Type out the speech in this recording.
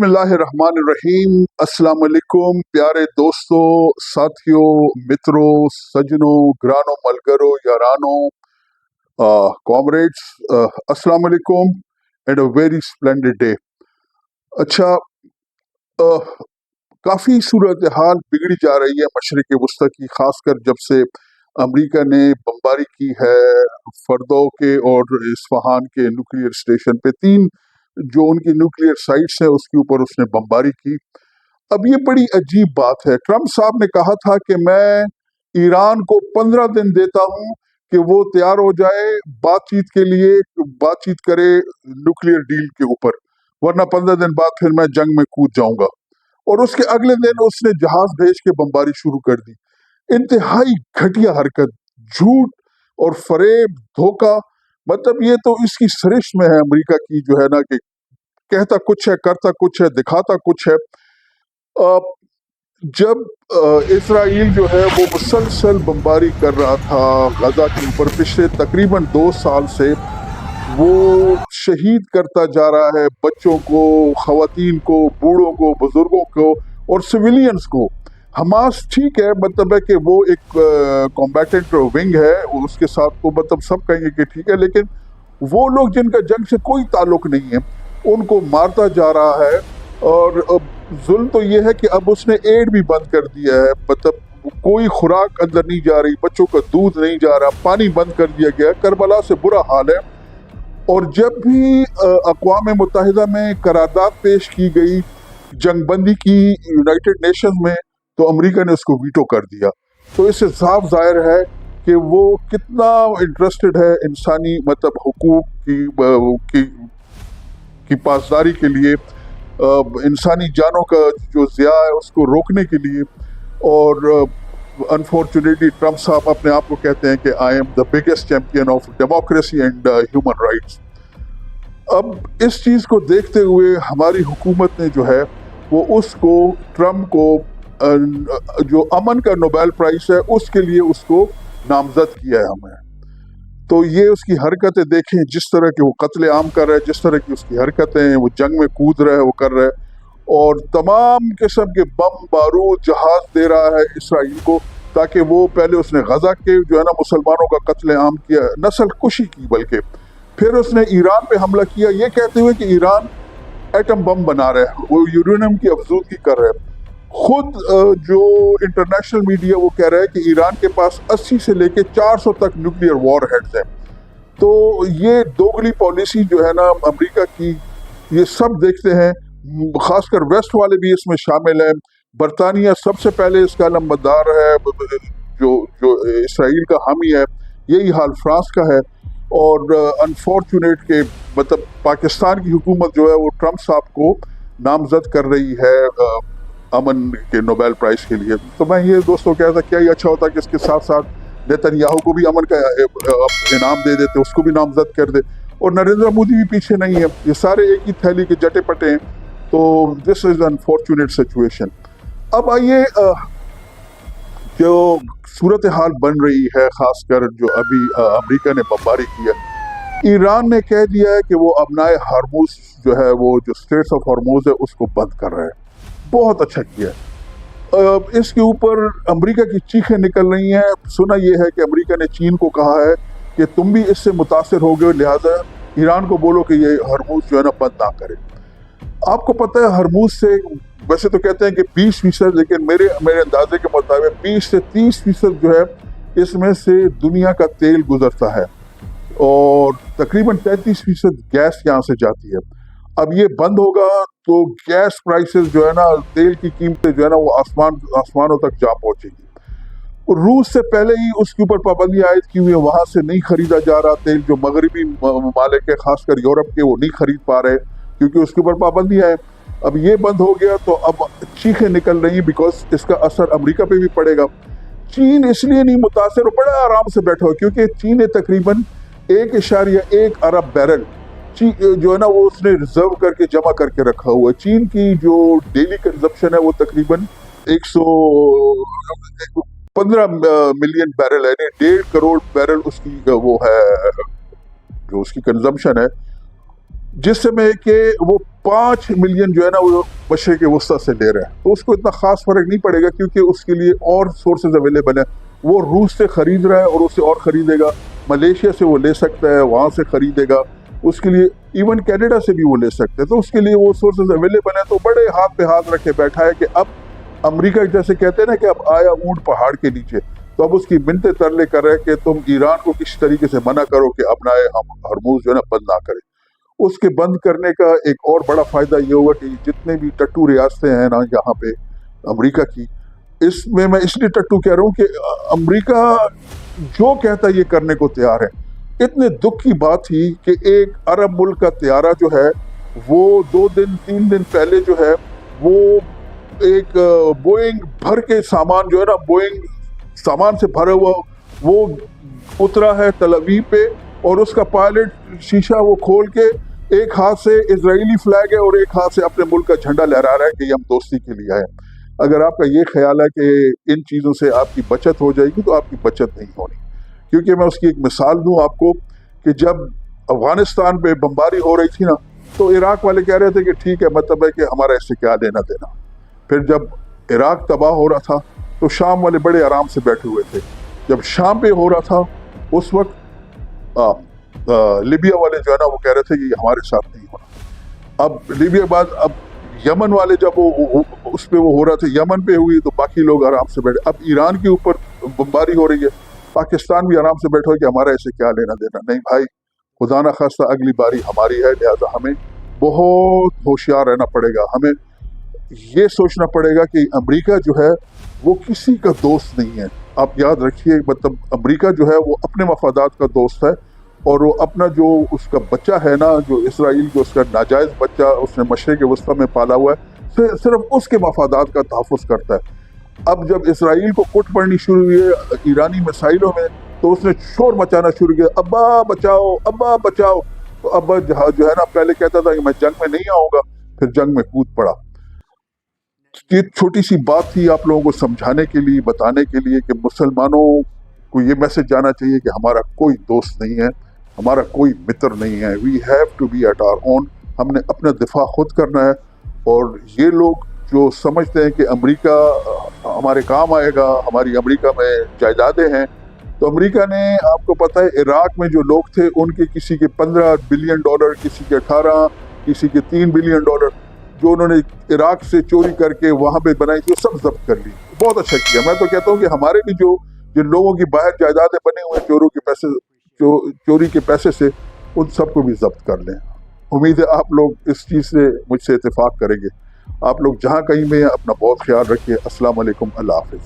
بسم اللہ الرحمن الرحیم۔ السلام علیکم پیارے دوستوں، ساتھیوں، متروں، سجنوں، گرانوں، ملگروں، یارانوں، کامریڈس، السلام علیکم اینڈ اے ویری اسپلینڈڈ ڈے۔ اچھا، کافی صورتحال بگڑی جا رہی ہے مشرق وسطی کی، خاص کر جب سے امریکہ نے بمباری کی ہے فردو کے اور اصفہان کے نیوکلیئر اسٹیشن پہ، تین جو ان کی نیوکلیئر سائٹس ہیں اس کے اوپر اس نے بمباری کی۔ اب یہ بڑی عجیب بات ہے، ٹرمپ صاحب نے کہا تھا کہ میں ایران کو 15 دن دیتا ہوں کہ وہ تیار ہو جائے بات چیت کے لیے، بات چیت کرے نیوکلیئر ڈیل کے اوپر، ورنہ 15 دن بعد پھر میں جنگ میں کود جاؤں گا۔ اور اس کے اگلے دن اس نے جہاز بھیج کے بمباری شروع کر دی۔ انتہائی گھٹیا حرکت، جھوٹ اور فریب، دھوکہ، مطلب یہ تو اس کی سرشت میں ہے امریکہ کی، جو ہے نا کہ کہتا کچھ ہے، کرتا کچھ ہے، دکھاتا کچھ ہے۔ جب اسرائیل جو ہے وہ مسلسل بمباری کر رہا تھا غزہ کے اوپر پچھلے تقریباً 2 سال سے، وہ شہید کرتا جا رہا ہے بچوں کو، خواتین کو، بوڑھوں کو، بزرگوں کو اور سویلینز کو۔ حماس ٹھیک ہے، مطلب ہے کہ وہ ایک کمبیٹنٹ ونگ ہے، اس کے ساتھ تو مطلب سب کہیں گے کہ ٹھیک ہے، لیکن وہ لوگ جن کا جنگ سے کوئی تعلق نہیں ہے ان کو مارتا جا رہا ہے۔ اور ظلم تو یہ ہے کہ اب اس نے ایڈ بھی بند کر دیا ہے، مطلب کوئی خوراک اندر نہیں جا رہی، بچوں کا دودھ نہیں جا رہا، پانی بند کر دیا گیا، کربلا سے برا حال ہے۔ اور جب بھی اقوام متحدہ میں قرارداد پیش کی گئی جنگ بندی کی یونائٹڈ نیشنز میں، تو امریکہ نے اس کو ویٹو کر دیا۔ تو اس سے صاف ظاہر ہے کہ وہ کتنا انٹرسٹڈ ہے انسانی مطلب حقوق کی پاسداری کے لیے، انسانی جانوں کا جو ضیاع ہے اس کو روکنے کے لیے۔ اور انفارچونیٹلی ٹرمپ صاحب اپنے آپ کو کہتے ہیں کہ I am the biggest champion of democracy and human rights. اب اس چیز کو دیکھتے ہوئے ہماری حکومت نے جو ہے وہ اس کو، ٹرمپ کو، جو امن کا نوبیل پرائز ہے اس کے لیے اس کو نامزد کیا ہے ہمیں۔ تو یہ اس کی حرکتیں دیکھیں، جس طرح کے وہ قتل عام کر رہے ہیں، جس طرح کی اس کی حرکتیں، وہ جنگ میں کود رہے ہیں، وہ کر رہے ہیں، اور تمام قسم کے بم بارود جہاز دے رہا ہے اسرائیل کو، تاکہ وہ پہلے اس نے غزہ کے جو ہے نا مسلمانوں کا قتل عام کیا، نسل کشی کی، بلکہ پھر اس نے ایران پہ حملہ کیا، یہ کہتے ہوئے کہ ایران ایٹم بم بنا رہے ہیں، وہ یورینیم کی افزودگی کر رہے ہیں۔ خود جو انٹرنیشنل میڈیا وہ کہہ رہا ہے کہ ایران کے پاس 80 سے لے کے 400 تک نیوکلیئر وار ہیڈز ہیں۔ تو یہ دوگلی پالیسی جو ہے نا امریکہ کی، یہ سب دیکھتے ہیں، خاص کر ویسٹ والے بھی اس میں شامل ہیں۔ برطانیہ سب سے پہلے اس کا علمبردار ہے، جو اسرائیل کا حامی ہے، یہی حال فرانس کا ہے۔ اور انفارچونیٹ کہ مطلب پاکستان کی حکومت جو ہے وہ ٹرمپ صاحب کو نامزد کر رہی ہے امن کے نوبیل پرائز کے لیے۔ تو میں یہ دوستوں کہتا تھا کیا یہ اچھا ہوتا کہ اس کے ساتھ ساتھ نیتن یاہو کو بھی امن کا انعام دے دیتے، اس کو بھی نامزد کر دے، اور نریندر مودی بھی پیچھے نہیں ہے، یہ سارے ایک ہی تھیلی کے جٹے پٹے ہیں۔ تو دس از انفارچونیٹ سچویشن۔ اب آئیے جو صورتحال بن رہی ہے، خاص کر جو ابھی امریکہ نے بمباری کی ہے، ایران نے کہہ دیا ہے کہ وہ ابنائے ہرموز جو ہے، وہ جو اسٹریٹس آف ہرموز ہے اس کو بند کر رہے ہیں۔ بہت اچھا کیا ہے۔ اس کے اوپر امریکہ کی چیخیں نکل رہی ہیں۔ سنا یہ ہے کہ امریکہ نے چین کو کہا ہے کہ تم بھی اس سے متاثر ہو گئے، لہٰذا ایران کو بولو کہ یہ ہرموز جو ہے نا بند نہ کرے۔ آپ کو پتہ ہے ہرموز سے ویسے تو کہتے ہیں کہ 20%، لیکن میرے اندازے کے مطابق 20 سے 30% جو ہے اس میں سے دنیا کا تیل گزرتا ہے، اور تقریباً 33% گیس یہاں سے جاتی ہے۔ اب یہ بند ہوگا تو گیس پرائسز جو ہے نا، تیل کی قیمتیں جو ہے نا وہ آسمانوں تک جا پہنچے گی۔ روس سے پہلے ہی اس کے اوپر پابندی عائد کی ہوئی ہے، وہاں سے نہیں خریدا جا رہا تیل، جو مغربی ممالک ہے خاص کر یورپ کے، وہ نہیں خرید پا رہے کیونکہ اس کے اوپر پابندی ہے۔ اب یہ بند ہو گیا تو اب چیخیں نکل رہی ہیں، بیکاز اس کا اثر امریکہ پہ بھی پڑے گا۔ چین اس لیے نہیں متاثر، اور بڑا آرام سے بیٹھا ہو، کیونکہ چین نے تقریباً 1.1 ارب بیرل جو ہے نا وہ اس نے ریزرو کر کے جمع کر کے رکھا ہوا ہے۔ چین کی جو ڈیلی کنزمپشن ہے وہ تقریباً 115 ملین بیرل ہے، یعنی 1.5 کروڑ بیرل اس کی وہ ہے جو اس کی کنزمپشن ہے، جس سے میں کہ وہ 5 ملین جو ہے نا وہ مشرق وسطیٰ سے لے رہے ہیں، تو اس کو اتنا خاص فرق نہیں پڑے گا کیونکہ اس کے لیے اور سورسز اویلیبل ہیں. وہ روس سے خرید رہا ہے اور اس سے اور خریدے گا، ملیشیا سے وہ لے سکتا ہے، وہاں سے خریدے گا، اس کے لیے ایون کینیڈا سے بھی وہ لے سکتے ہیں، تو اس کے لیے وہ سورسز اویلیبل ہیں. تو بڑے ہاتھ پہ ہاتھ رکھے بیٹھا ہے کہ اب امریکہ جیسے کہتے ہیں نا کہ اب آیا اونٹ پہاڑ کے نیچے، تو اب اس کی منتیں ترلے کر رہے کہ تم ایران کو کسی طریقے سے منع کرو کہ اپنا ہرموز جو ہے نا بند نہ کرے. اس کے بند کرنے کا ایک اور بڑا فائدہ یہ ہوگا کہ جتنے بھی ٹٹو ریاستیں ہیں نا یہاں پہ امریکہ کی، اس میں میں اس لیے ٹٹو کہہ رہا ہوں کہ امریکہ جو کہتا ہے یہ کرنے کو تیار ہے. اتنے دکھ کی بات تھی کہ ایک عرب ملک کا طیارہ جو ہے وہ 2-3 دن پہلے جو ہے وہ ایک بوئنگ بھر کے سامان جو ہے نا، بوئنگ سامان سے بھرا ہوا، وہ اترا ہے تل ابیب پہ، اور اس کا پائلٹ شیشہ وہ کھول کے ایک ہاتھ سے اسرائیلی فلیگ ہے اور ایک ہاتھ سے اپنے ملک کا جھنڈا لہرا رہا ہے کہ یہ ہم دوستی کے لیے آئے. اگر آپ کا یہ خیال ہے کہ ان چیزوں سے آپ کی بچت ہو جائے گی تو آپ کی بچت نہیں ہونی. کیونکہ میں اس کی ایک مثال دوں آپ کو کہ جب افغانستان پہ بمباری ہو رہی تھی نا تو عراق والے کہہ رہے تھے کہ ٹھیک ہے، مطلب ہے کہ ہمارا اس سے کیا لینا دینا. پھر جب عراق تباہ ہو رہا تھا تو شام والے بڑے آرام سے بیٹھے ہوئے تھے. جب شام پہ ہو رہا تھا اس وقت لیبیا والے جو ہے نا وہ کہہ رہے تھے کہ یہ ہمارے ساتھ نہیں ہونا. اب لیبیا کے بعد اب یمن والے جب وہ اس پہ وہ ہو رہا تھا، یمن پہ ہوئی تو باقی لوگ آرام سے بیٹھے. اب ایران کے اوپر بمباری ہو رہی ہے، پاکستان بھی آرام سے بیٹھا کہ ہمارا اسے کیا لینا دینا. نہیں بھائی، خدا نہ خواستہ اگلی باری ہماری ہے، لہذا ہمیں بہت ہوشیار رہنا پڑے گا. ہمیں یہ سوچنا پڑے گا کہ امریکہ جو ہے وہ کسی کا دوست نہیں ہے. آپ یاد رکھیے، مطلب امریکہ جو ہے وہ اپنے مفادات کا دوست ہے، اور وہ اپنا جو اس کا بچہ ہے نا، جو اسرائیل جو اس کا ناجائز بچہ اس نے مشرق وسطیٰ میں پالا ہوا ہے، صرف اس کے مفادات کا تحفظ کرتا ہے. اب جب اسرائیل کو کٹ پڑنی شروع ہوئی ہے ایرانی میسائلوں میں تو اس نے شور مچانا شروع کیا، ابا بچاؤ، ابا بچاؤ. تو ابا جو ہے نا پہلے کہتا تھا کہ میں جنگ میں نہیں آؤں گا، پھر جنگ میں کود پڑا. یہ چھوٹی سی بات تھی آپ لوگوں کو سمجھانے کے لیے، بتانے کے لیے کہ مسلمانوں کو یہ میسج جانا چاہیے کہ ہمارا کوئی دوست نہیں ہے، ہمارا کوئی متر نہیں ہے. We have to be at our own. ہم نے اپنا دفاع خود کرنا ہے. اور یہ لوگ جو سمجھتے ہیں کہ امریکہ ہمارے کام آئے گا، ہماری امریکہ میں جائیدادیں ہیں، تو امریکہ نے، آپ کو پتہ ہے عراق میں جو لوگ تھے ان کے کسی کے $15 بلین، کسی کے 18، کسی کے $3 بلین جو انہوں نے عراق سے چوری کر کے وہاں پہ بنائی تھی، سب ضبط کر لی. بہت اچھا کیا. میں تو کہتا ہوں کہ ہمارے بھی جو جن لوگوں کی باہر جائیدادیں بنے ہوئے چوری کے پیسے سے، ان سب کو بھی ضبط کر لیں. امید ہے آپ لوگ اس چیز سے مجھ سے اتفاق کریں گے. آپ لوگ جہاں کہیں میں اپنا بہت خیال رکھیے. السلام علیکم، اللہ حافظ.